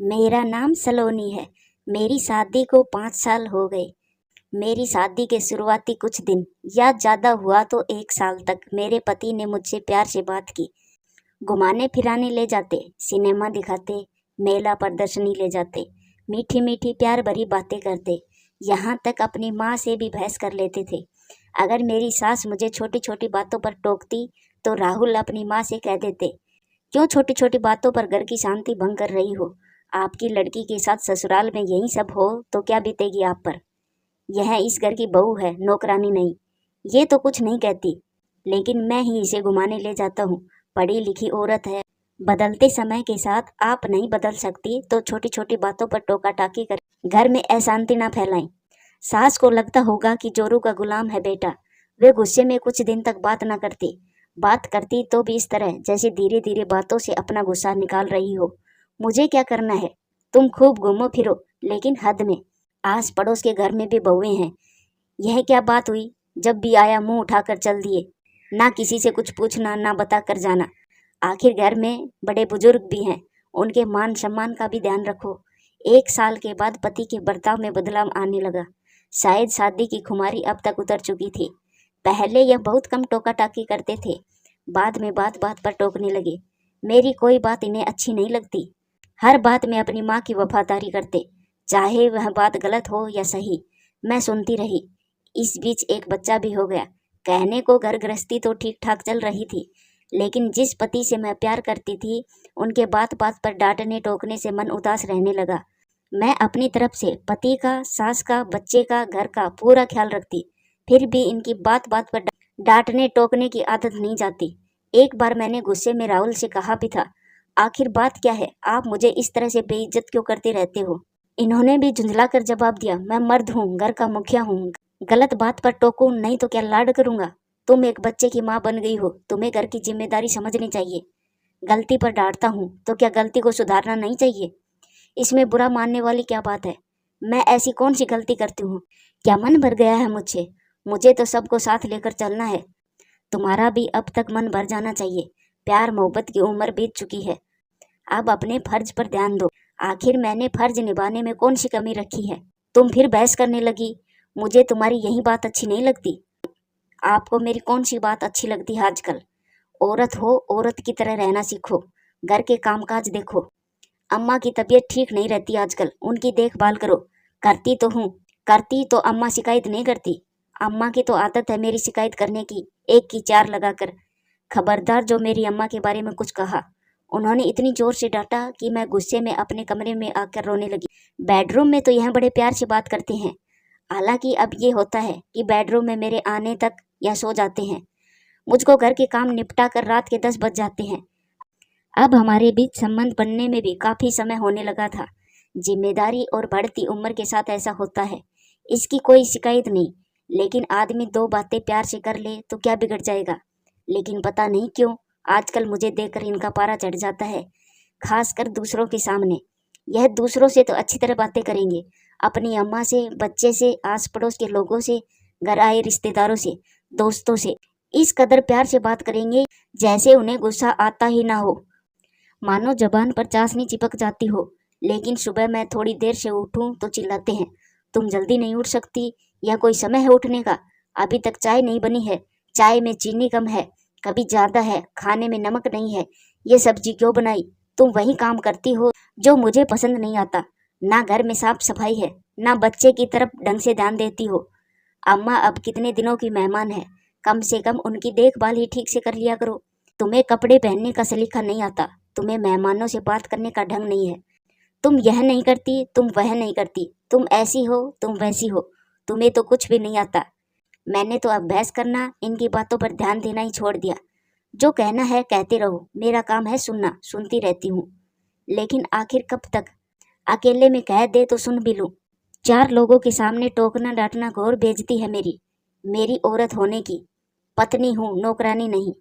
मेरा नाम सलोनी है। मेरी शादी को 5 साल हो गए। मेरी शादी के शुरुआती कुछ दिन या ज़्यादा हुआ तो 1 साल तक मेरे पति ने मुझसे प्यार से बात की। घुमाने फिराने ले जाते, सिनेमा दिखाते, मेला प्रदर्शनी ले जाते, मीठी मीठी प्यार भरी बातें करते, यहाँ तक अपनी माँ से भी बहस कर लेते थे। अगर मेरी सास मुझे छोटी छोटी बातों पर टोकती तो राहुल अपनी माँ से कह देते, क्यों छोटी छोटी बातों पर घर की शांति भंग कर रही हो? आपकी लड़की के साथ ससुराल में यही सब हो तो क्या बीतेगी आप पर? यह इस घर की बहू है, नौकरानी नहीं। ये तो कुछ नहीं कहती, लेकिन मैं ही इसे घुमाने ले जाता हूँ। पढ़ी लिखी औरत है। बदलते समय के साथ आप नहीं बदल सकती तो छोटी छोटी बातों पर टोका टाकी कर घर में अशांति ना फैलाएं। सास को लगता होगा कि जोरू का गुलाम है बेटा। वे गुस्से में कुछ दिन तक बात करती तो भी इस तरह जैसे धीरे धीरे बातों से अपना गुस्सा निकाल रही हो। मुझे क्या करना है? तुम खूब घूमो फिरो, लेकिन हद में। आस पड़ोस के घर में भी बहुएं हैं। यह क्या बात हुई? जब भी आया मुंह उठाकर चल दिए, ना किसी से कुछ पूछना, ना बता कर जाना। आखिर घर में बड़े बुजुर्ग भी हैं, उनके मान सम्मान का भी ध्यान रखो। 1 साल के बाद पति के बर्ताव में बदलाव आने लगा। शायद शादी की खुमारी अब तक उतर चुकी थी। पहले यह बहुत कम टोका टाकी करते थे, बाद में बात बात पर टोकने लगे। मेरी कोई बात इन्हें अच्छी नहीं लगती। हर बात में अपनी माँ की वफादारी करते, चाहे वह बात गलत हो या सही। मैं सुनती रही। इस बीच एक बच्चा भी हो गया। कहने को घर गृहस्थी तो ठीक ठाक चल रही थी, लेकिन जिस पति से मैं प्यार करती थी, उनके बात बात पर डांटने टोकने से मन उदास रहने लगा। मैं अपनी तरफ से पति का, सास का, बच्चे का, घर का पूरा ख्याल रखती, फिर भी इनकी बात बात पर डांटने टोकने की आदत नहीं जाती। एक बार मैंने गुस्से में राहुल से कहा भी था, आखिर बात क्या है? आप मुझे इस तरह से बेइज्जत क्यों करते रहते हो? इन्होंने भी झुंझला कर जवाब दिया, मैं मर्द हूँ, घर का मुखिया हूँ। गलत बात पर टोकूं नहीं तो क्या लाड करूंगा? तुम एक बच्चे की माँ बन गई हो, तुम्हें घर की जिम्मेदारी समझनी चाहिए। गलती पर डांटता हूँ तो क्या गलती को सुधारना नहीं चाहिए? इसमें बुरा मानने वाली क्या बात है? मैं ऐसी कौन सी गलती करती हूँ? क्या मन भर गया है मुझसे? मुझे तो सबको साथ लेकर चलना है। तुम्हारा भी अब तक मन भर जाना चाहिए। प्यार मोहब्बत की उम्र बीत चुकी है। अब अपने फर्ज पर ध्यान दो। आखिर मैंने फर्ज निभाने में कौन सी कमी रखी है? तुम फिर बहस करने लगी। मुझे तुम्हारी यही बात अच्छी नहीं लगती। आपको मेरी कौन सी बात अच्छी लगती है आजकल? औरत हो, औरत की तरह रहना सीखो। घर के कामकाज देखो। अम्मा की तबीयत ठीक नहीं रहती आजकल, उनकी देखभाल करो। करती तो हूँ, करती तो अम्मा शिकायत नहीं करती। अम्मा की तो आदत है मेरी शिकायत करने की, एक की चार लगाकर। खबरदार जो मेरी अम्मा के बारे में कुछ कहा। उन्होंने इतनी जोर से डांटा कि मैं गुस्से में अपने कमरे में आकर रोने लगी। बेडरूम में तो यह बड़े प्यार से बात करते हैं। हालांकि अब ये होता है कि बेडरूम में मेरे आने तक या सो जाते हैं। मुझको घर के काम निपटा कर रात के 10 बज जाते हैं। अब हमारे बीच संबंध बनने में भी काफी समय होने लगा था। जिम्मेदारी और बढ़ती उम्र के साथ ऐसा होता है, इसकी कोई शिकायत नहीं। लेकिन आदमी 2 बातें प्यार से कर ले तो क्या बिगड़ जाएगा? लेकिन पता नहीं क्यों आजकल मुझे देखकर इनका पारा चढ़ जाता है, खासकर दूसरों के सामने। यह दूसरों से तो अच्छी तरह बातें करेंगे, अपनी अम्मा से, बच्चे से, आस पड़ोस के लोगों से, घर आए रिश्तेदारों से, दोस्तों से इस कदर प्यार से बात करेंगे जैसे उन्हें गुस्सा आता ही ना हो, मानो जबान पर चाशनी चिपक जाती हो। लेकिन सुबह मैं थोड़ी देर से उठूं तो चिल्लाते हैं, तुम जल्दी नहीं उठ सकती? या कोई समय है उठने का? अभी तक चाय नहीं बनी है, चाय में चीनी कम है, कभी ज्यादा है, खाने में नमक नहीं है, ये सब्जी क्यों बनाई? तुम वही काम करती हो जो मुझे पसंद नहीं आता। ना घर में साफ सफाई है, ना बच्चे की तरफ ढंग से ध्यान देती हो। अम्मा अब कितने दिनों की मेहमान है, कम से कम उनकी देखभाल ही ठीक से कर लिया करो। तुम्हें कपड़े पहनने का सलीका नहीं आता, तुम्हें मेहमानों से बात करने का ढंग नहीं है। तुम यह नहीं करती, तुम वह नहीं करती, तुम ऐसी हो, तुम वैसी हो, तुम्हें तो कुछ भी नहीं आता। मैंने तो अब बहस करना, इनकी बातों पर ध्यान देना ही छोड़ दिया। जो कहना है कहते रहो, मेरा काम है सुनना, सुनती रहती हूँ। लेकिन आखिर कब तक? अकेले में कह दे तो सुन भी लूं। 4 लोगों के सामने टोकना डांटना घोर बेइज्जती है मेरी औरत होने की। पत्नी हूँ, नौकरानी नहीं।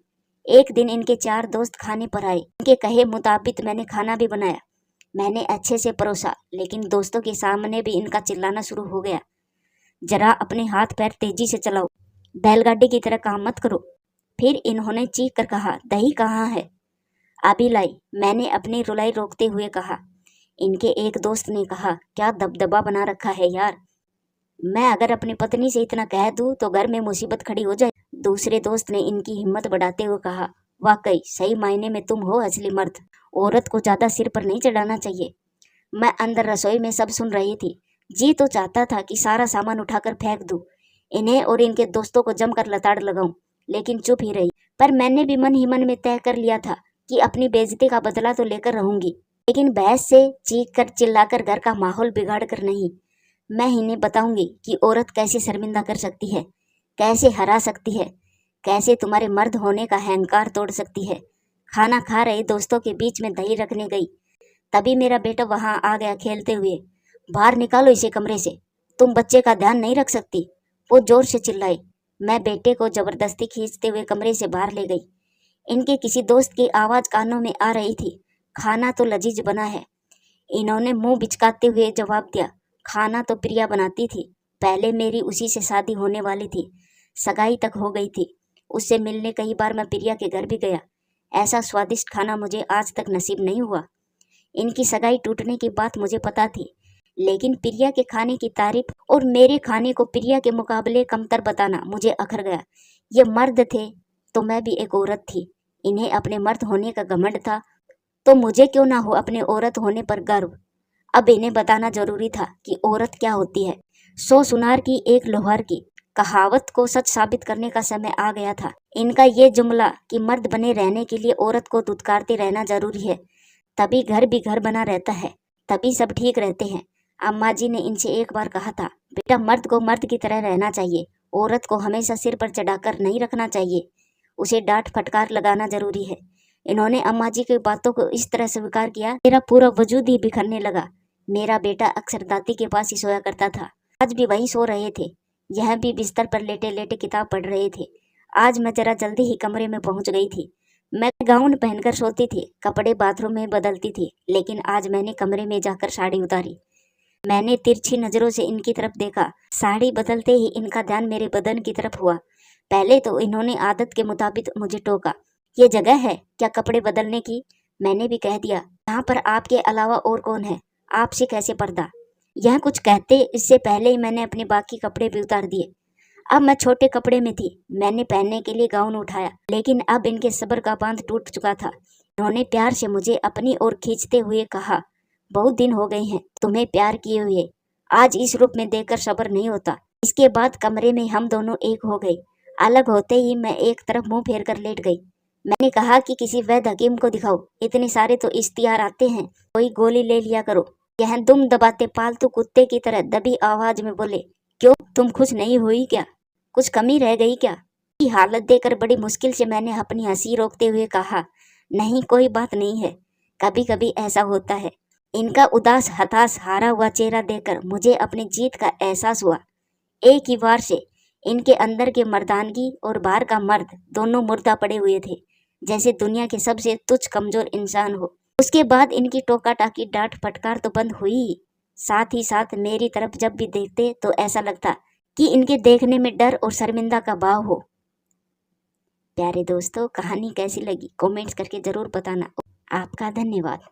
एक दिन इनके 4 दोस्त खाने पर आए। इनके कहे मुताबिक मैंने खाना भी बनाया। मैंने अच्छे से परोसा, लेकिन दोस्तों के सामने भी इनका चिल्लाना शुरू हो गया, जरा अपने हाथ पैर तेजी से चलाओ, बैलगाड़ी की तरह काम मत करो। फिर इन्होंने चीख कर कहा, दही कहाँ है? अभी लाई, मैंने अपनी रुलाई रोकते हुए कहा। इनके एक दोस्त ने कहा, क्या दबदबा बना रखा है यार, मैं अगर अपनी पत्नी से इतना कह दूं तो घर में मुसीबत खड़ी हो जाए। दूसरे दोस्त ने इनकी हिम्मत बढ़ाते हुए कहा, वाकई सही मायने में तुम हो असली मर्द, औरत को ज्यादा सिर पर नहीं चढ़ाना चाहिए। मैं अंदर रसोई में सब सुन रही थी। जी तो चाहता था कि सारा सामान उठाकर फेंक दूं, इन्हें और इनके दोस्तों को जमकर लताड़ लगाऊं, लेकिन चुप ही रही। पर मैंने भी मन ही मन में तय कर लिया था कि अपनी बेइज्जती का बदला तो लेकर रहूंगी, लेकिन बहस से चीख कर चिल्लाकर घर का माहौल बिगाड़ कर नहीं। मैं इन्हें बताऊंगी कि औरत कैसे शर्मिंदा कर सकती है, कैसे हरा सकती है, कैसे तुम्हारे मर्द होने का अहंकार तोड़ सकती है। खाना खा रहे दोस्तों के बीच में दही रखने गई, तभी मेरा बेटा वहां आ गया खेलते हुए। बाहर निकालो इसे कमरे से, तुम बच्चे का ध्यान नहीं रख सकती, वो जोर से चिल्लाई। मैं बेटे को जबरदस्ती खींचते हुए कमरे से बाहर ले गई। इनके किसी दोस्त की आवाज कानों में आ रही थी, खाना तो लजीज बना है। इन्होंने मुंह बिचकाते हुए जवाब दिया, खाना तो प्रिया बनाती थी, पहले मेरी उसी से शादी होने वाली थी, सगाई तक हो गई थी। उससे मिलने कई बार मैं प्रिया के घर भी गया, ऐसा स्वादिष्ट खाना मुझे आज तक नसीब नहीं हुआ। इनकी सगाई टूटने की बात मुझे पता थी, लेकिन प्रिया के खाने की तारीफ और मेरे खाने को प्रिया के मुकाबले कमतर बताना मुझे अखर गया। ये मर्द थे तो मैं भी एक औरत थी। इन्हें अपने मर्द होने का घमंड था, तो मुझे क्यों ना हो अपने औरत होने पर गर्व। अब इन्हें बताना जरूरी था कि औरत क्या होती है। 100 सुनार की एक लोहार की कहावत को सच साबित करने का समय आ गया था। इनका ये जुमला कि मर्द बने रहने के लिए औरत को दुत्कारते रहना जरूरी है, तभी घर भी घर बना रहता है, तभी सब ठीक रहते हैं। अम्मा जी ने इनसे एक बार कहा था, बेटा मर्द को मर्द की तरह रहना चाहिए, औरत को हमेशा सिर पर चढ़ाकर नहीं रखना चाहिए, उसे डांट फटकार लगाना जरूरी है। इन्होंने अम्मा जी की बातों को इस तरह स्वीकार किया, मेरा पूरा वजूद ही बिखरने लगा। मेरा बेटा अक्सर दादी के पास ही सोया करता था, आज भी वहीं सो रहे थे। यह भी बिस्तर पर लेटे लेटे किताब पढ़ रहे थे। आज मैं जरा जल्दी ही कमरे में पहुंच गई थी। मैं गाउन पहनकर सोती थी, कपड़े बाथरूम में बदलती थी, लेकिन आज मैंने कमरे में जाकर साड़ी उतारी। मैंने तिरछी नजरों से इनकी तरफ देखा। साड़ी बदलते ही इनका ध्यान मेरे बदन की तरफ हुआ। पहले तो इन्होंने आदत के मुताबिक मुझे टोका, ये जगह है क्या कपड़े बदलने की? मैंने भी कह दिया, यहाँ पर आपके अलावा और कौन है, आपसे कैसे पर्दा। यह कुछ कहते इससे पहले ही मैंने अपने बाकी कपड़े भी उतार दिए। अब मैं छोटे कपड़े में थी। मैंने पहनने के लिए गाउन उठाया, लेकिन अब इनके सब्र का बांध टूट चुका था। इन्होंने प्यार से मुझे अपनी ओर खींचते हुए कहा, बहुत दिन हो गए हैं तुम्हें प्यार किए हुए, आज इस रूप में देखकर सब्र नहीं होता। इसके बाद कमरे में हम दोनों एक हो गए। अलग होते ही मैं एक तरफ मुंह फेर कर लेट गई। मैंने कहा कि किसी वैद्य हकीम को दिखाओ, इतने सारे तो इश्तिहार आते हैं, कोई गोली ले लिया करो। यह दुम दबाते पालतू कुत्ते की तरह दबी आवाज में बोले, क्यों तुम खुश नहीं हुई क्या, कुछ कमी रह गई क्या? की हालत देखकर बड़ी मुश्किल से मैंने अपनी हंसी रोकते हुए कहा, नहीं कोई बात नहीं है, कभी कभी ऐसा होता है। इनका उदास हताश हारा हुआ चेहरा देखकर मुझे अपनी जीत का एहसास हुआ। एक ही बार से इनके अंदर के मर्दानगी और बाहर का मर्द दोनों मुर्दा पड़े हुए थे, जैसे दुनिया के सबसे तुच्छ कमजोर इंसान हो। उसके बाद इनकी टोका टाकी डांट फटकार तो बंद हुई ही, साथ ही साथ मेरी तरफ जब भी देखते तो ऐसा लगता कि इनके देखने में डर और शर्मिंदा का भाव हो। प्यारे दोस्तों, कहानी कैसी लगी कमेंट्स करके जरूर बताना। आपका धन्यवाद।